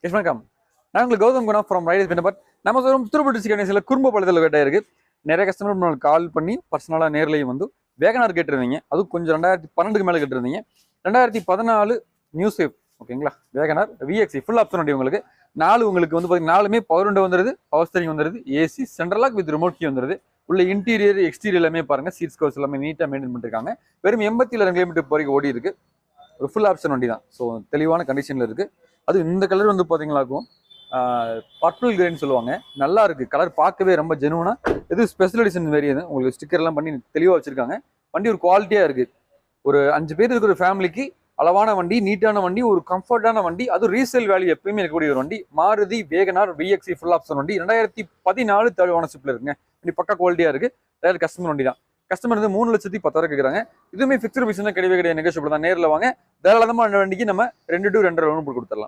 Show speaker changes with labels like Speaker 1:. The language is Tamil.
Speaker 1: எஸ் வணக்கம். நான் உங்களுக்கு கௌதம் குணா ஃப்ரம் ரைடர்ஸ் பெண்ணபட். நம்ம சொல்லும் திருப்பதி டிஸ்ட்ரிக்ட் சில குறும்ப பள்ளத்தில் வேட்டை இருக்கு. நிறைய கஸ்டமர் நம்மளுக்கு கால் பண்ணி பர்சனலாக நேர்லையும் வந்து வேகனார் கேட்டிருந்தீங்க. அதுவும் கொஞ்சம் 2012 மேலே கேட்டிருந்தீங்க. 2014 நியூ சேஃப் ஓகேங்களா. வேகனார் விஎக்ஸி ஃபுல் ஆப்ஷன் வண்டி உங்களுக்கு. உங்களுக்கு வந்து பார்த்தீங்கன்னா 4மே பவர் விண்டோ வந்துருது, பவர் ஸ்டீரிங் வந்துருது, AC central lock with remote key வந்துருது. உள்ள இன்டீரியர் எக்ஸ்டீரியர் எல்லாமே பாருங்க, சீட்ஸ் கவர்ஸ் எல்லாமே நீட்டாக மெயின்டைன் பண்ணிருக்காங்க. வெறும் 87 கிலோமீட்டர் வரைக்கும் ஓடி இருக்கு. ஒரு ஃபுல் ஆப்ஷன் வண்டி தான். ஸோ தெளிவான கண்டிஷனில் இருக்கு. அது இந்த கலர் வந்து பார்த்தீங்களாக்கும் பர்பிள் கிரேன்னு சொல்லுவாங்க. நல்லா இருக்கு கலர், பார்க்கவே ரொம்ப ஜெனுவனா. இது ஸ்பெஷல் எடிஷன் வேரியது. உங்களுக்கு ஸ்டிக்கர் எல்லாம் பண்ணி தெளிவாக வச்சிருக்காங்க. வண்டி ஒரு குவாலிட்டியா இருக்கு. ஒரு 5 பேர் இருக்கிற ஃபேமிலிக்கு அளவான வண்டி, நீட்டான வண்டி, ஒரு கம்ஃபர்டான வண்டி. அது ரீசேல் வேல்யூ எப்பயுமே இருக்கக்கூடிய ஒரு வண்டி. Maruti Wagon R VXI full option வண்டி 2014 தேர்ட் ஓனர்ஷிப்ல இருக்குங்க. வண்டி பக்கா குவாலிட்டியா இருக்கு. டேரக்ட் கஸ்டமர் வண்டி தான். கஸ்டமர் வந்து 3,10,000 கேட்குறாங்க. இதுவுமே ஃபிக்ஸ்டு பிசினஸ் கிடையவே கிடையாது, நெகோஷியபிள் தான். நேரில் வாங்க, தாராளமாக வண்டிக்கு நம்ம 2 to 2.5 கொடுத்துடலாம்.